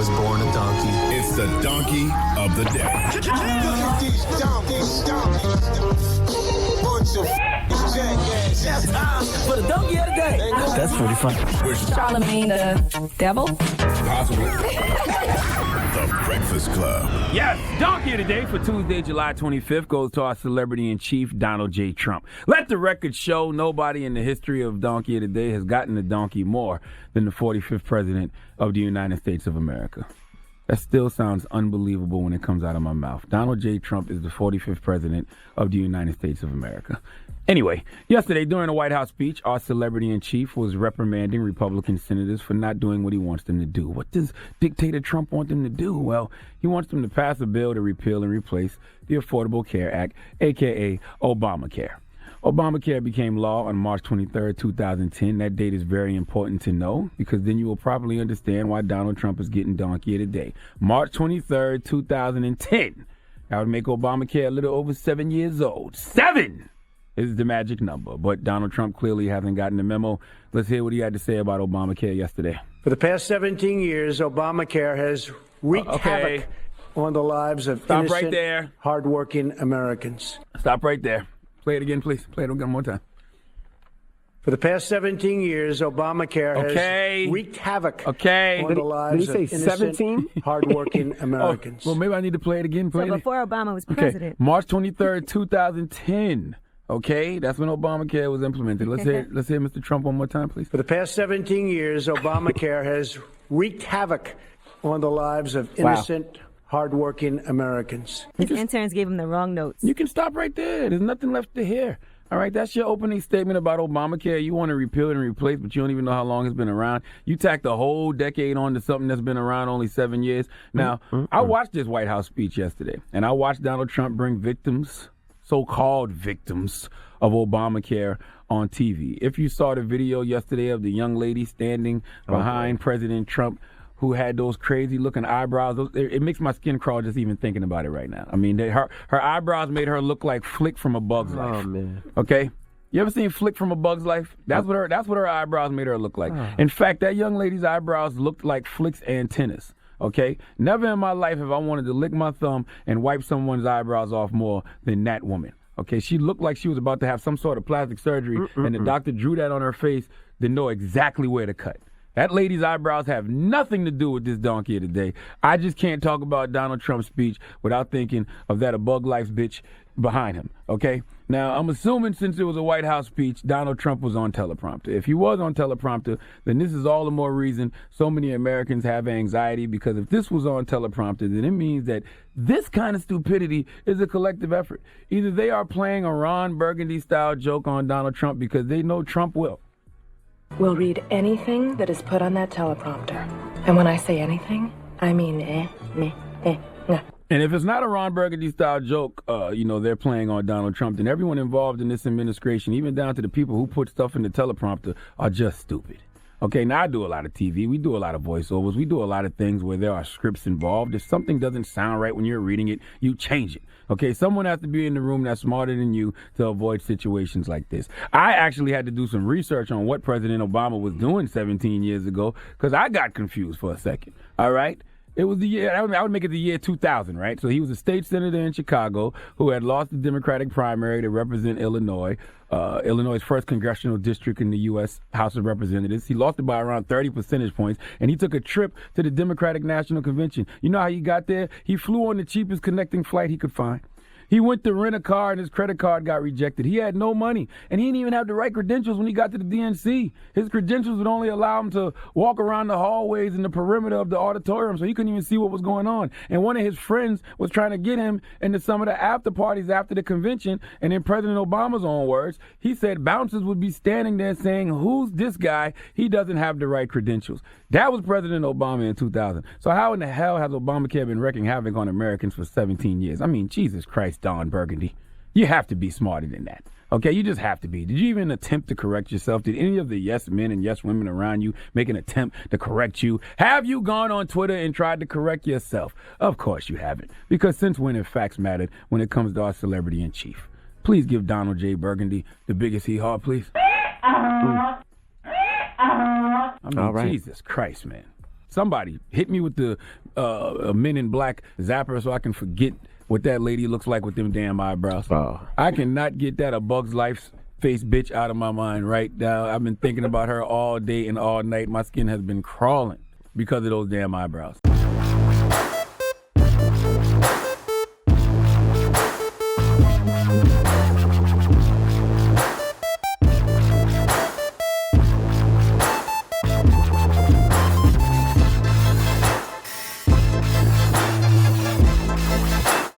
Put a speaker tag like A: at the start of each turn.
A: was born a donkey.
B: It's the donkey of the day.
C: Look at these donkeys. Bunch of jackass.
D: For the donkey of the day.
E: That's pretty funny.
F: Charlemagne the devil?
B: Possibly. The Breakfast Club.
G: Yes, donkey of the day for Tuesday, July 25th goes to our celebrity-in-chief, Donald J. Trump. Let the record show nobody in the history of donkey of the day has gotten a donkey more than the 45th president of the United States of America. That still sounds unbelievable when it comes out of my mouth. Donald J. Trump is the 45th president of the United States of America. Anyway, yesterday during the White House speech, our celebrity-in-chief was reprimanding Republican senators for not doing what he wants them to do. What does dictator Trump want them to do? Well, he wants them to pass a bill to repeal and replace the Affordable Care Act, a.k.a. Obamacare. Obamacare became law on March 23, 2010. That date is very important to know because then you will probably understand why Donald Trump is getting donkey of the day. March 23, 2010. That would make Obamacare a little over 7 years old. 7 is the magic number. But Donald Trump clearly hasn't gotten the memo. Let's hear what he had to say about Obamacare yesterday.
H: For the past 17 years, Obamacare has wreaked havoc on the lives of innocent, hardworking Americans.
G: Stop right there. Play it again, please. Play it again one more time.
H: For the past 17 years, Obamacare has wreaked havoc on the lives of innocent, hardworking Americans.
G: Well, maybe I need to play it again.
F: So before Obama was president.
G: March 23rd, 2010. Okay, that's when Obamacare was implemented. Let's hear Mr. Trump one more time, please.
H: For the past 17 years, Obamacare has wreaked havoc on the lives of innocent, hardworking Americans.
F: His interns gave him the wrong notes.
G: You can stop right there. There's nothing left to hear. All right, that's your opening statement about Obamacare. You want to repeal it and replace, but you don't even know how long it's been around. You tacked a whole decade onto something that's been around only 7 years. Now, I watched this White House speech yesterday, and I watched Donald Trump bring victims, so-called victims of Obamacare on TV. If you saw the video yesterday of the young lady standing behind President Trump, who had those crazy-looking eyebrows. It makes my skin crawl just even thinking about it right now. I mean, her eyebrows made her look like Flick from A Bug's Life. Oh, man. Okay? You ever seen Flick from A Bug's Life? That's what her eyebrows made her look like. In fact, that young lady's eyebrows looked like Flick's antennas. Okay? Never in my life have I wanted to lick my thumb and wipe someone's eyebrows off more than that woman. Okay? She looked like she was about to have some sort of plastic surgery, and the doctor drew that on her face to know exactly where to cut. That lady's eyebrows have nothing to do with this donkey of the day. I just can't talk about Donald Trump's speech without thinking of that A Bug Life bitch behind him, okay? Now, I'm assuming since it was a White House speech, Donald Trump was on teleprompter. If he was on teleprompter, then this is all the more reason so many Americans have anxiety, because if this was on teleprompter, then it means that this kind of stupidity is a collective effort. Either they are playing a Ron Burgundy-style joke on Donald Trump because they know Trump will.
I: We'll read anything that is put on that teleprompter. And when I say anything, I mean nah.
G: And if it's not a Ron Burgundy-style joke, they're playing on Donald Trump, then everyone involved in this administration, even down to the people who put stuff in the teleprompter, are just stupid. Okay, now I do a lot of TV. We do a lot of voiceovers. We do a lot of things where there are scripts involved. If something doesn't sound right when you're reading it, you change it. Okay, someone has to be in the room that's smarter than you to avoid situations like this. I actually had to do some research on what President Obama was doing 17 years ago because I got confused for a second. All right? It was the year, I would make it the year 2000, right? So he was a state senator in Chicago who had lost the Democratic primary to represent Illinois, Illinois' first congressional district in the U.S. House of Representatives. He lost it by around 30 percentage points, and he took a trip to the Democratic National Convention. You know how he got there? He flew on the cheapest connecting flight he could find. He went to rent a car and his credit card got rejected. He had no money, and he didn't even have the right credentials when he got to the DNC. His credentials would only allow him to walk around the hallways and the perimeter of the auditorium, so he couldn't even see what was going on. And one of his friends was trying to get him into some of the after parties after the convention, and in President Obama's own words, he said bouncers would be standing there saying, "Who's this guy? He doesn't have the right credentials." That was President Obama in 2000. So how in the hell has Obamacare been wreaking havoc on Americans for 17 years? I mean, Jesus Christ, Don Burgundy. You have to be smarter than that. Okay, you just have to be. Did you even attempt to correct yourself? Did any of the yes men and yes women around you make an attempt to correct you? Have you gone on Twitter and tried to correct yourself? Of course you haven't. Because since when have facts mattered when it comes to our celebrity in chief? Please give Donald J. Burgundy the biggest hee-haw, please. I mean, all right. Jesus Christ, man. Somebody hit me with the Men in Black zapper so I can forget what that lady looks like with them damn eyebrows.
A: Oh.
G: I cannot get that A Bug's Life face bitch out of my mind right now. I've been thinking about her all day and all night. My skin has been crawling because of those damn eyebrows.